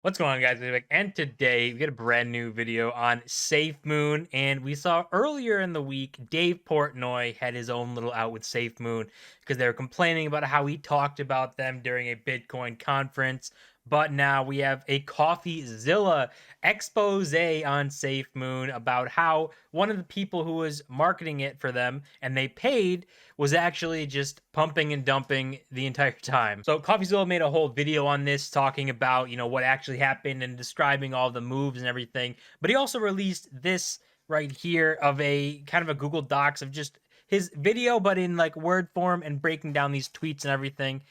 What's going on, guys? And today we got a brand new video on Safemoon, and we saw earlier in the week Dave Portnoy had his own little out with Safemoon because they were complaining about how he talked about them during a Bitcoin conference. But now we have a CoffeeZilla expose on Safemoon about how one of the people who was marketing it for them and they paid was actually just pumping and dumping the entire time. So CoffeeZilla made a whole video on this talking about, what actually happened and describing all the moves and everything. But he also released this right here of a kind of a Google Docs of just his video, but in like word form and breaking down these tweets and everything.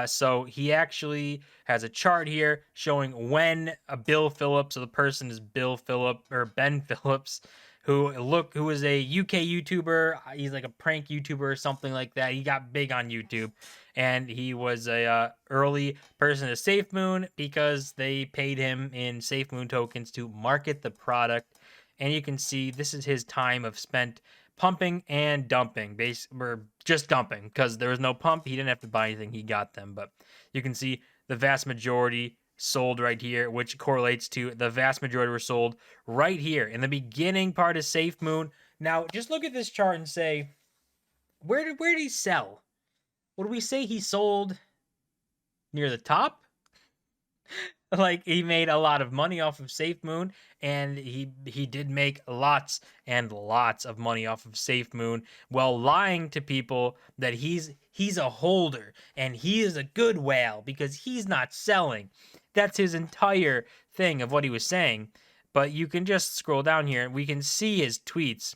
So he actually has a chart here showing when a Bill Phillips, so the person is Bill Phillip or Ben Phillips, who is a UK YouTuber. He's like a prank YouTuber or something like that. He got big on YouTube, and he was a early person to Safemoon because they paid him in Safemoon tokens to market the product. And you can see this is his time of spent pumping and dumping, or just dumping because there was no pump. He didn't have to buy anything. He got them, but you can see the vast majority sold right here, which correlates to the vast majority were sold right here in the beginning part of Safemoon. Now, just look at this chart and say, where did he sell? Would we say he sold near the top? Like, he made a lot of money off of Safemoon, and he did make lots and lots of money off of Safemoon while lying to people that he's a holder and he is a good whale because he's not selling. That's his entire thing of what he was saying. But you can just scroll down here and we can see his tweets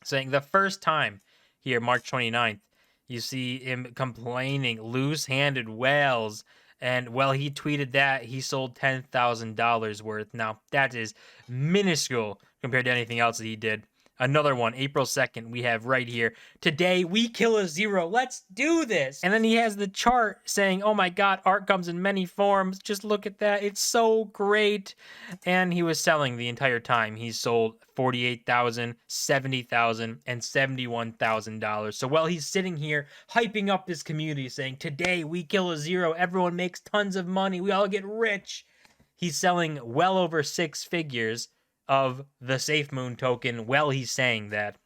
saying the first time here, March 29th, you see him complaining, loose-handed whales. And well, he tweeted that he sold $10,000 worth. Now, that is minuscule compared to anything else that he did. Another one, April 2nd, we have right here. Today, we kill a zero. Let's do this. And then he has the chart saying, oh my God, art comes in many forms. Just look at that. It's so great. And he was selling the entire time. He sold $48,000, $70,000, and $71,000. So while he's sitting here hyping up this community saying, today we kill a zero, everyone makes tons of money, we all get rich, he's selling well over six figures of the Safemoon token while he's saying that.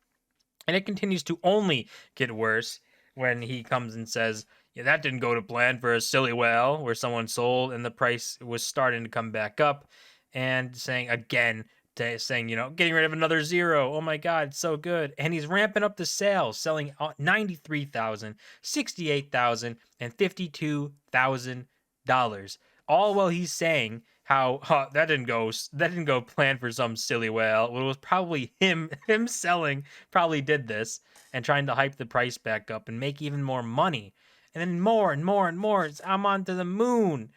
And it continues to only get worse when he comes and says, yeah, that didn't go to plan for a silly whale, where someone sold and the price was starting to come back up, and saying again, saying, getting rid of another zero. Oh my God, it's so good. And he's ramping up the sales, selling 93,000, 68,000, and $52,000. All while he's saying how that didn't go planned for some silly whale. Well, it was probably him selling probably did this and trying to hype the price back up and make even more money. And then more and more and more. I'm on to the moon.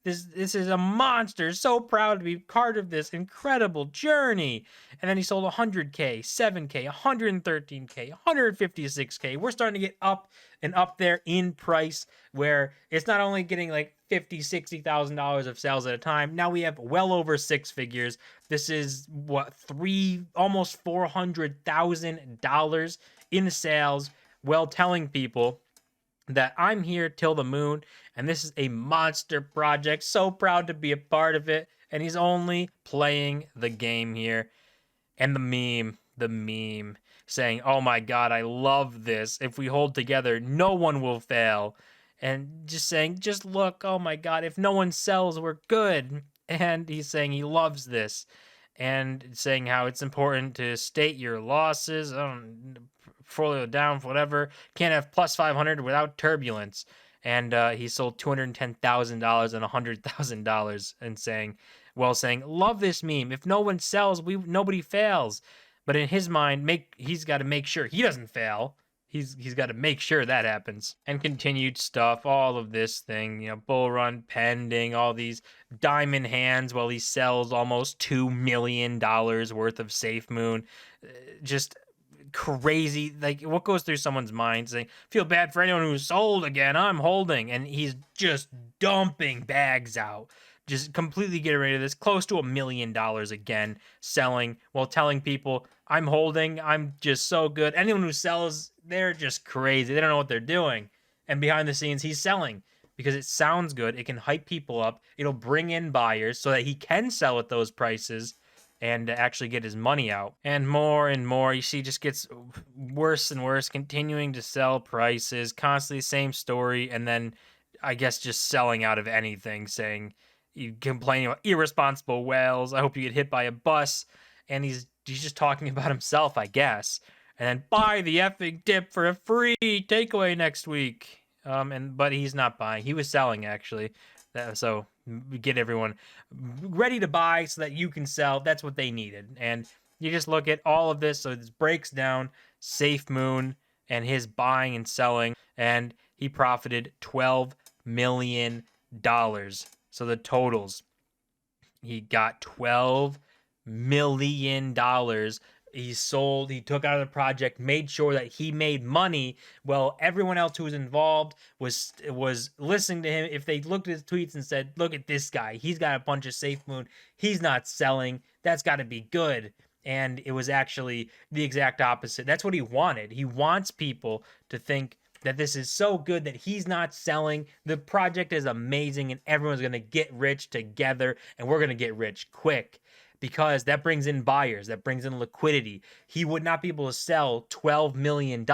This is a monster. So proud to be part of this incredible journey. And then he sold 100K, 7K, 113K, 156K. We're starting to get up and up there in price, where it's not only getting like $50,000, $60,000 of sales at a time. Now we have well over six figures. This is what, almost $400,000 in sales, while telling people that I'm here till the moon, and this is a monster project. So proud to be a part of it. And he's only playing the game here. And the meme saying, oh my God, I love this. If we hold together, no one will fail. And just saying, just look, oh my God, if no one sells, we're good. And he's saying he loves this. And saying how it's important to state your losses, portfolio down, whatever. Can't have plus 500 without turbulence. And he sold $210,000 and $100,000, and saying, love this meme. If no one sells, nobody fails. But in his mind, he's got to make sure he doesn't fail. He's got to make sure that happens. And continued stuff, all of this thing, bull run pending, all these diamond hands while he sells almost $2 million worth of Safemoon. Just crazy. Like, what goes through someone's mind saying, feel bad for anyone who's sold again, I'm holding. And he's just dumping bags out. Just completely getting rid of this, close to $1 million again, selling while telling people, I'm holding, I'm just so good. Anyone who sells, they're just crazy. They don't know what they're doing. And behind the scenes, he's selling because it sounds good. It can hype people up. It'll bring in buyers so that he can sell at those prices and actually get his money out. And more, you see, just gets worse and worse, continuing to sell prices, constantly same story, and then I guess just selling out of anything, saying you complaining about irresponsible whales. I hope you get hit by a bus, and he's just talking about himself, I guess. And then buy the effing dip for a free takeaway next week. But he's not buying. He was selling actually. So get everyone ready to buy so that you can sell. That's what they needed. And you just look at all of this. So this breaks down Safemoon and his buying and selling, and he profited $12 million. So the totals, he got $12 million. He took out of the project, made sure that he made money, while everyone else who was involved was listening to him. If they looked at his tweets and said, look at this guy, he's got a bunch of Safemoon, he's not selling, that's got to be good. And it was actually the exact opposite. That's what he wanted. He wants people to think that this is so good that he's not selling. The project is amazing and everyone's going to get rich together, and we're going to get rich quick, because that brings in buyers, that brings in liquidity. He would not be able to sell $12 million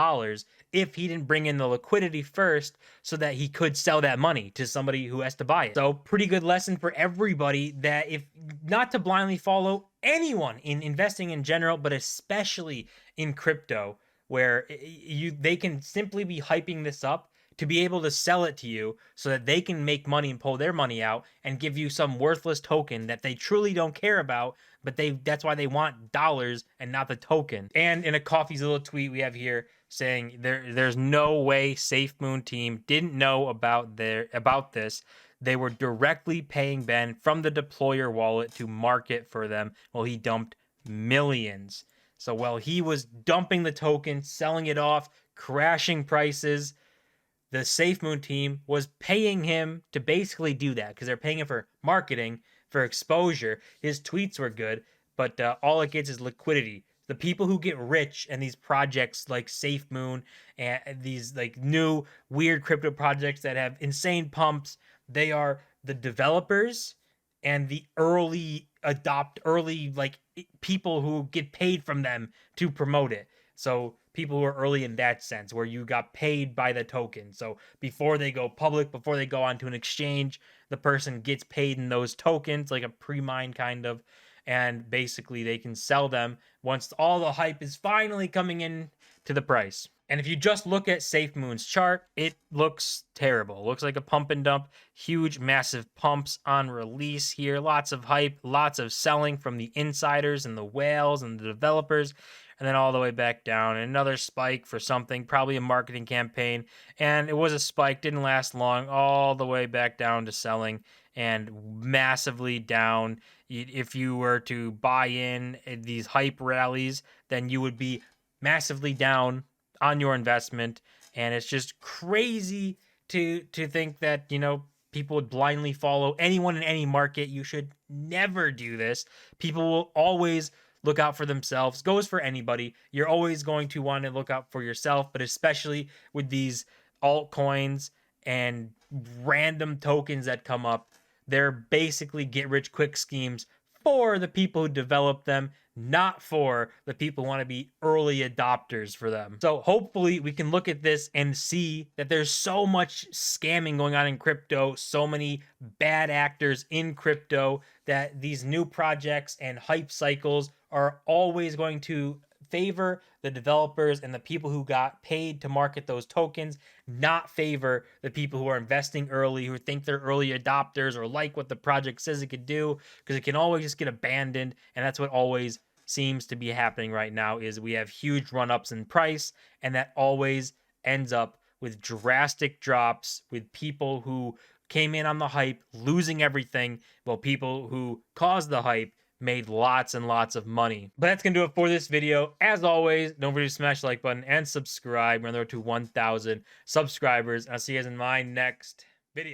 if he didn't bring in the liquidity first so that he could sell that money to somebody who has to buy it. So pretty good lesson for everybody, that if not to blindly follow anyone in investing in general, but especially in crypto, where they can simply be hyping this up to be able to sell it to you so that they can make money and pull their money out and give you some worthless token that they truly don't care about, but that's why they want dollars and not the token. And in a Coffee's little tweet we have here saying there's no way Safemoon team didn't know about this. They were directly paying Ben from the deployer wallet to market for them while he dumped millions. So while he was dumping the token, selling it off, crashing prices, the Safemoon team was paying him to basically do that, because they're paying him for marketing, for exposure. His tweets were good, but all it gets is liquidity. The people who get rich and these projects like Safemoon and these like new weird crypto projects that have insane pumps, they are the developers and the early like people who get paid from them to promote it. So people who are early in that sense, where you got paid by the token. So before they go public, before they go onto an exchange, the person gets paid in those tokens, like a pre-mine kind of, and basically they can sell them once all the hype is finally coming in to the price. And if you just look at Safemoon's chart, it looks terrible. It looks like a pump and dump. Huge, massive pumps on release here. Lots of hype, lots of selling from the insiders and the whales and the developers. And then all the way back down. And another spike for something, probably a marketing campaign. And it was a spike, didn't last long, all the way back down to selling and massively down. If you were to buy in these hype rallies, then you would be massively down on your investment. And it's just crazy to think that, people would blindly follow anyone in any market. You should never do this. People will always look out for themselves. Goes for anybody. You're always going to want to look out for yourself, but especially with these altcoins and random tokens that come up, they're basically get rich quick schemes for the people who develop them, not for the people who want to be early adopters for them. So hopefully we can look at this and see that there's so much scamming going on in crypto, so many bad actors in crypto, that these new projects and hype cycles are always going to favor the developers and the people who got paid to market those tokens, not favor the people who are investing early, who think they're early adopters or like what the project says it could do, because it can always just get abandoned. And that's what always seems to be happening right now, is we have huge run-ups in price, and that always ends up with drastic drops, with people who came in on the hype losing everything, while people who caused the hype made lots and lots of money. But that's gonna do it for this video. As always, don't forget to smash the like button and subscribe. We're on the road to 1,000 subscribers. I'll see you guys in my next video.